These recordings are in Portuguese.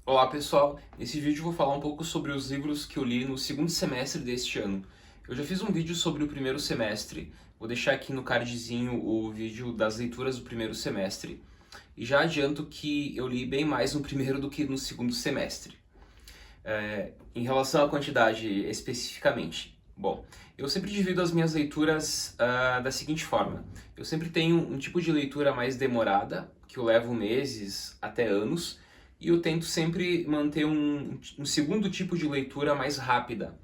Olá pessoal, nesse vídeo eu vou falar um pouco sobre os livros que eu li no segundo semestre deste ano. Eu já fiz um vídeo sobre o primeiro semestre, vou deixar aqui no cardzinho o vídeo das leituras do primeiro semestre. E já adianto que eu li bem mais no primeiro do que no segundo semestre. Em relação à quantidade especificamente, bom, eu sempre divido as minhas leituras da seguinte forma. Eu sempre tenho um tipo de leitura mais demorada, que eu levo meses até anos, e eu tento sempre manter um segundo tipo de leitura mais rápida.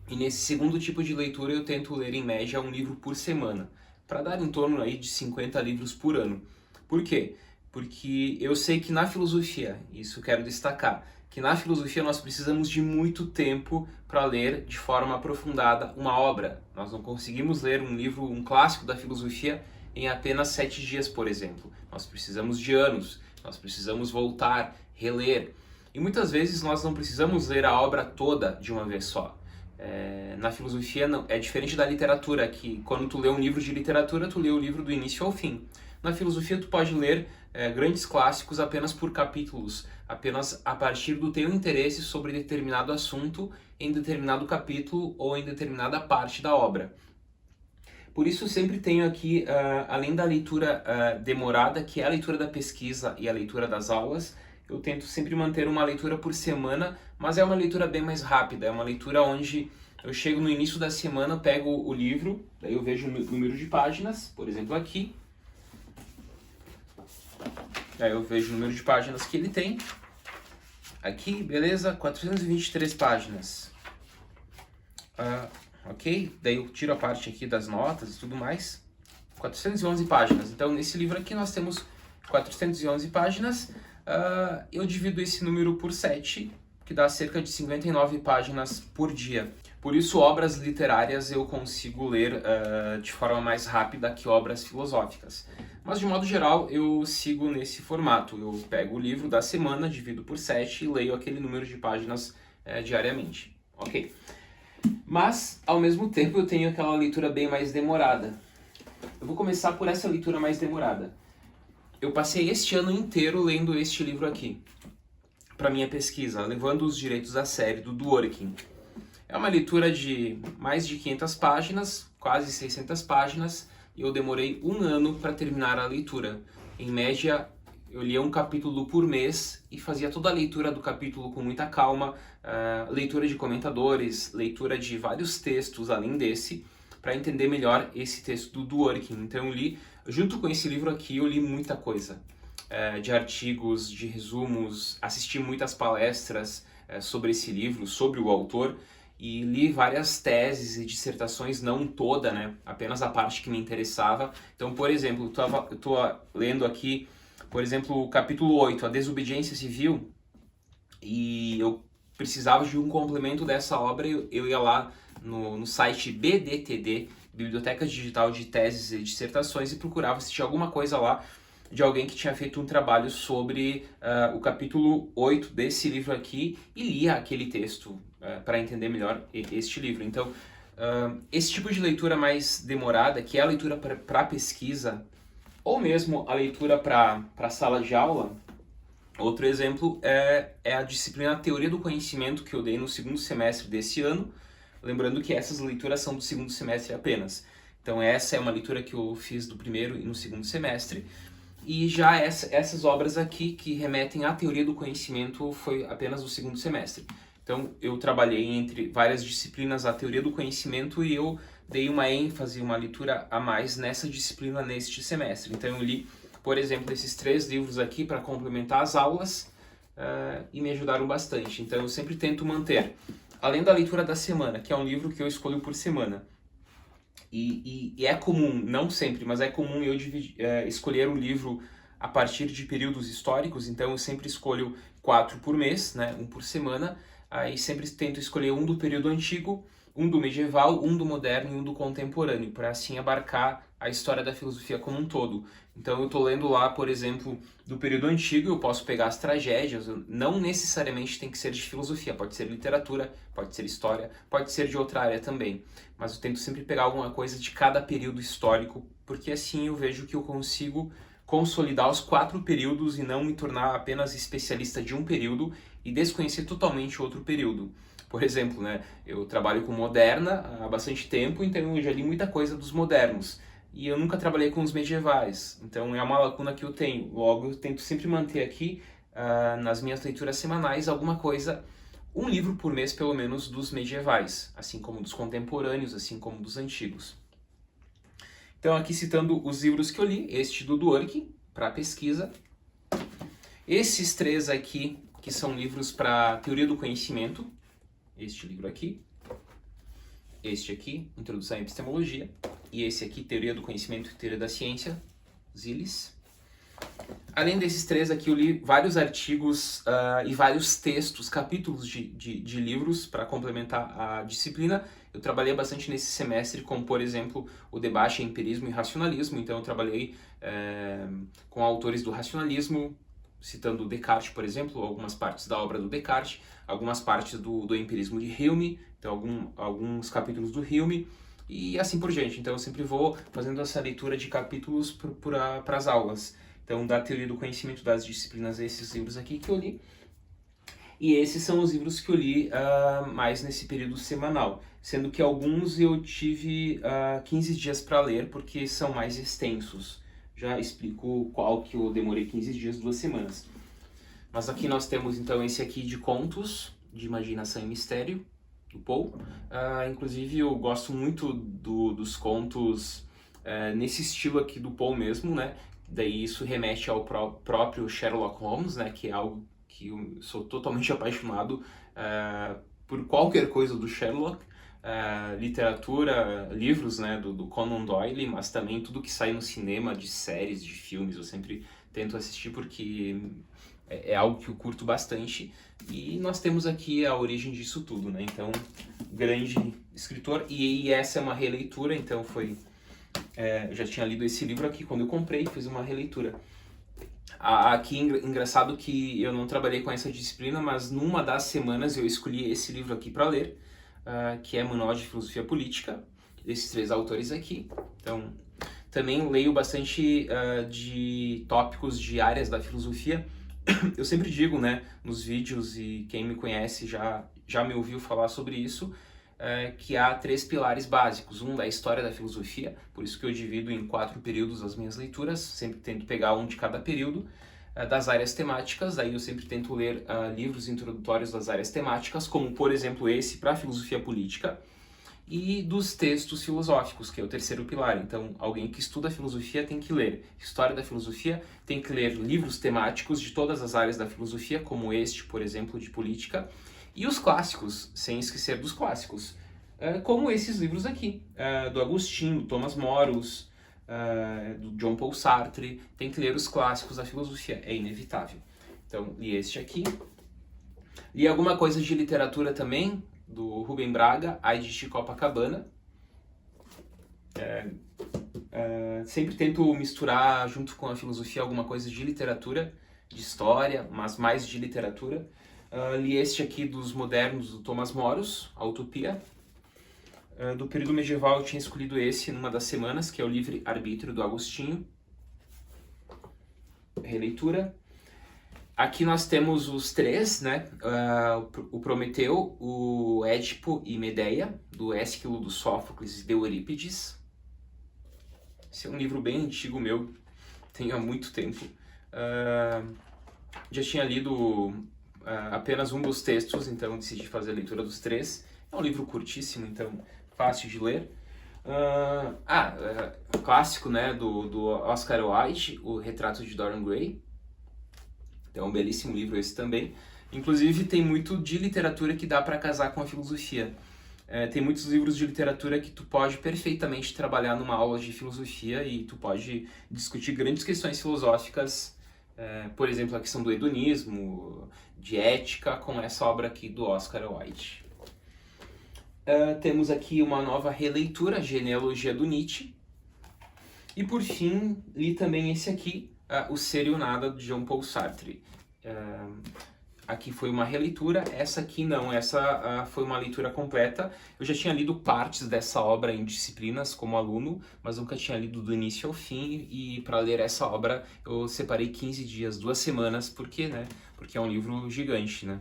E nesse segundo tipo de leitura eu tento ler em média um livro por semana, para dar em torno aí de 50 livros por ano. Por quê? Porque eu sei que na filosofia, isso eu quero destacar, que na filosofia nós precisamos de muito tempo para ler de forma aprofundada uma obra. Nós não conseguimos ler um livro, um clássico da filosofia em apenas 7 dias, por exemplo. Nós precisamos de anos, nós precisamos voltar, reler. E muitas vezes nós não precisamos ler a obra toda de uma vez só. Na filosofia não, é diferente da literatura, que quando tu lê um livro de literatura, tu lê o livro do início ao fim. Na filosofia tu pode ler grandes clássicos apenas por capítulos, apenas a partir do teu interesse sobre determinado assunto em determinado capítulo ou em determinada parte da obra. Por isso eu sempre tenho aqui, além da leitura demorada, que é a leitura da pesquisa e a leitura das aulas, eu tento sempre manter uma leitura por semana, mas é uma leitura bem mais rápida, é uma leitura onde eu chego no início da semana, pego o livro, daí eu vejo o número de páginas, por exemplo aqui, aí eu vejo o número de páginas que ele tem, aqui, beleza, 423 páginas. Ok? Daí eu tiro a parte aqui das notas e tudo mais. 411 páginas. Então, nesse livro aqui nós temos 411 páginas. Eu divido esse número por 7, que dá cerca de 59 páginas por dia. Por isso, obras literárias eu consigo ler de forma mais rápida que obras filosóficas. Mas, de modo geral, eu sigo nesse formato. Eu pego o livro da semana, divido por 7 e leio aquele número de páginas diariamente. Ok? Mas, ao mesmo tempo, eu tenho aquela leitura bem mais demorada. Eu vou começar por essa leitura mais demorada. Eu passei este ano inteiro lendo este livro aqui, para minha pesquisa, Levando os Direitos a Sério, do Dworkin. É uma leitura de mais de 500 páginas, quase 600 páginas, e eu demorei um ano para terminar a leitura. Em média, eu lia um capítulo por mês e fazia toda a leitura do capítulo com muita calma, leitura de comentadores, leitura de vários textos além desse, para entender melhor esse texto do Dworkin. Então eu li, junto com esse livro aqui, eu li muita coisa, de artigos, de resumos, assisti muitas palestras sobre esse livro, sobre o autor, e li várias teses e dissertações, não toda, né? Apenas a parte que me interessava. Então, por exemplo, eu tô lendo aqui, por exemplo, o capítulo 8, a desobediência civil, e eu precisava de um complemento dessa obra, eu ia lá no site BDTD, Biblioteca Digital de Teses e Dissertações, e procurava se tinha alguma coisa lá de alguém que tinha feito um trabalho sobre o capítulo 8 desse livro aqui, e lia aquele texto para entender melhor este livro. Então, esse tipo de leitura mais demorada, que é a leitura para pesquisa, ou mesmo a leitura para a sala de aula, outro exemplo é a disciplina Teoria do Conhecimento que eu dei no segundo semestre desse ano, lembrando que essas leituras são do segundo semestre apenas. Então essa é uma leitura que eu fiz do primeiro e no segundo semestre, e já essas obras aqui que remetem à teoria do conhecimento foi apenas do segundo semestre. Então eu trabalhei entre várias disciplinas a teoria do conhecimento e eu dei uma ênfase, uma leitura a mais nessa disciplina neste semestre. Então eu li, por exemplo, esses 3 livros aqui para complementar as aulas e me ajudaram bastante. Então eu sempre tento manter, além da leitura da semana, que é um livro que eu escolho por semana, e é comum, não sempre, mas é comum eu escolher um livro a partir de períodos históricos, então eu sempre escolho 4 por mês, né, um por semana, aí sempre tento escolher um do período antigo, um do medieval, um do moderno e um do contemporâneo, para assim abarcar a história da filosofia como um todo. Então eu estou lendo lá, por exemplo, do período antigo, eu posso pegar as tragédias, não necessariamente tem que ser de filosofia, pode ser literatura, pode ser história, pode ser de outra área também. Mas eu tento sempre pegar alguma coisa de cada período histórico, porque assim eu vejo que eu consigo consolidar os 4 períodos e não me tornar apenas especialista de um período e desconhecer totalmente outro período. Por exemplo, né, eu trabalho com moderna há bastante tempo, então eu já li muita coisa dos modernos. E eu nunca trabalhei com os medievais, então é uma lacuna que eu tenho. Logo, eu tento sempre manter aqui, nas minhas leituras semanais, alguma coisa, um livro por mês pelo menos, dos medievais, assim como dos contemporâneos, assim como dos antigos. Então aqui citando os livros que eu li, este do Dworkin, para pesquisa. Esses 3 aqui, que são livros para teoria do conhecimento, este livro aqui, este aqui, Introdução à Epistemologia, e esse aqui, Teoria do Conhecimento e Teoria da Ciência, Zillis. Além desses 3 aqui, eu li vários artigos e vários textos, capítulos de livros para complementar a disciplina. Eu trabalhei bastante nesse semestre, como, por exemplo, o debate empirismo e racionalismo. Então, eu trabalhei com autores do racionalismo, citando Descartes, por exemplo, algumas partes da obra do Descartes, algumas partes do empirismo de Hume, então alguns capítulos do Hume, e assim por diante. Então eu sempre vou fazendo essa leitura de capítulos para as aulas. Então, da teoria do conhecimento das disciplinas, esses livros aqui que eu li. E esses são os livros que eu li mais nesse período semanal, sendo que alguns eu tive 15 dias para ler, porque são mais extensos. Já explico qual que eu demorei 15 dias, 2 semanas. Mas aqui nós temos então esse aqui de contos, de imaginação e mistério, do Poe. Inclusive eu gosto muito dos contos nesse estilo aqui do Poe mesmo, né? Daí isso remete ao próprio Sherlock Holmes, né? Que é algo que eu sou totalmente apaixonado por qualquer coisa do Sherlock. Literatura, livros, né, do Conan Doyle, mas também tudo que sai no cinema, de séries, de filmes, eu sempre tento assistir porque é algo que eu curto bastante. E nós temos aqui a origem disso tudo, né? Então, grande escritor, e essa é uma releitura, então foi... eu já tinha lido esse livro aqui quando eu comprei, fiz uma releitura. Aqui, engraçado que eu não trabalhei com essa disciplina, mas numa das semanas eu escolhi esse livro aqui para ler, que é Manual de Filosofia Política, desses 3 autores aqui. Então, também leio bastante de tópicos de áreas da filosofia. Eu sempre digo, né, nos vídeos, e quem me conhece já me ouviu falar sobre isso, que há 3 pilares básicos. Um da história da filosofia, por isso que eu divido em 4 períodos as minhas leituras, sempre tento pegar um de cada período. Das áreas temáticas, aí eu sempre tento ler livros introdutórios das áreas temáticas, como por exemplo esse para filosofia política, e dos textos filosóficos, que é o 3º pilar. Então, alguém que estuda filosofia tem que ler história da filosofia, tem que ler livros temáticos de todas as áreas da filosofia, como este, por exemplo, de política, e os clássicos, sem esquecer dos clássicos, como esses livros aqui, do Agostinho, do Thomas Moros, do Jean Paul Sartre. Tem que ler os clássicos da filosofia, é inevitável. Então, li este aqui. Li alguma coisa de literatura também, do Rubem Braga, Aide de Copacabana. Sempre tento misturar junto com a filosofia alguma coisa de literatura, de história, mas mais de literatura. Li este aqui dos modernos, do Thomas Moros, A Utopia. Do período medieval eu tinha escolhido esse numa das semanas, que é o Livre Arbítrio, do Agostinho. Releitura. Aqui nós temos os 3, né? O Prometeu, o Édipo e Medeia, do Ésquilo, do Sófocles e de Eurípides. Esse é um livro bem antigo meu, tenho há muito tempo. Já tinha lido apenas um dos textos, então decidi fazer a leitura dos 3. É um livro curtíssimo, então fácil de ler. Clássico, né, do Oscar Wilde, O Retrato de Dorian Gray. É um belíssimo livro esse também. Inclusive tem muito de literatura que dá para casar com a filosofia. Tem muitos livros de literatura que tu pode perfeitamente trabalhar numa aula de filosofia e tu pode discutir grandes questões filosóficas, por exemplo, a questão do hedonismo, de ética, com essa obra aqui do Oscar Wilde. Temos aqui uma nova releitura, Genealogia do Nietzsche. E por fim, li também esse aqui, O Ser e o Nada, de Jean Paul Sartre. aqui foi uma releitura, essa aqui não, essa foi uma leitura completa. Eu já tinha lido partes dessa obra em disciplinas como aluno, mas nunca tinha lido do início ao fim, e para ler essa obra eu separei 15 dias, 2 semanas, porque, né? Porque é um livro gigante, né?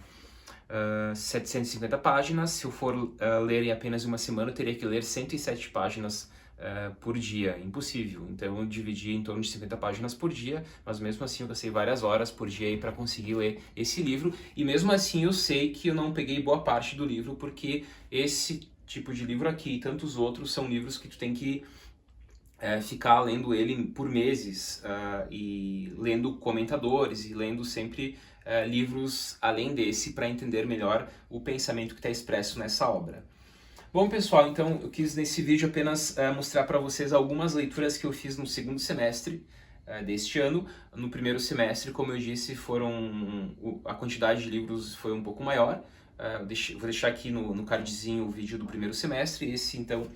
750 páginas, se eu for ler em apenas uma semana, eu teria que ler 107 páginas por dia, impossível. Então eu dividi em torno de 50 páginas por dia, mas mesmo assim eu gastei várias horas por dia aí para conseguir ler esse livro, e mesmo assim eu sei que eu não peguei boa parte do livro, porque esse tipo de livro aqui e tantos outros são livros que tu tem que ficar lendo ele por meses, e lendo comentadores e lendo sempre livros além desse para entender melhor o pensamento que está expresso nessa obra. Bom, pessoal, então eu quis nesse vídeo apenas mostrar para vocês algumas leituras que eu fiz no segundo semestre deste ano. No primeiro semestre, como eu disse, a quantidade de livros foi um pouco maior. Vou deixar aqui no cardzinho o vídeo do primeiro semestre. Esse, então,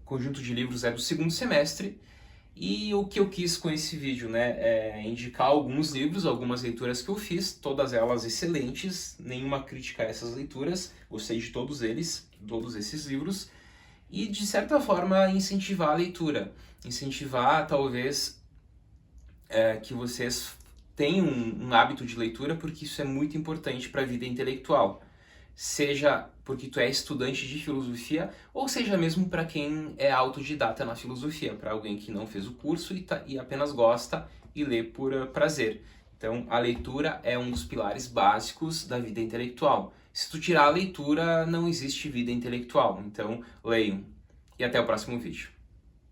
conjunto de livros é do segundo semestre. E o que eu quis com esse vídeo, né, é indicar alguns livros, algumas leituras que eu fiz, todas elas excelentes, nenhuma crítica a essas leituras, gostei de todos esses livros, e de certa forma incentivar a leitura, incentivar talvez que vocês tenham um hábito de leitura, porque isso é muito importante para a vida intelectual. Seja porque tu é estudante de filosofia, ou seja mesmo para quem é autodidata na filosofia, para alguém que não fez o curso e apenas gosta e lê por prazer. Então, a leitura é um dos pilares básicos da vida intelectual. Se tu tirar a leitura, não existe vida intelectual. Então, leiam. E até o próximo vídeo.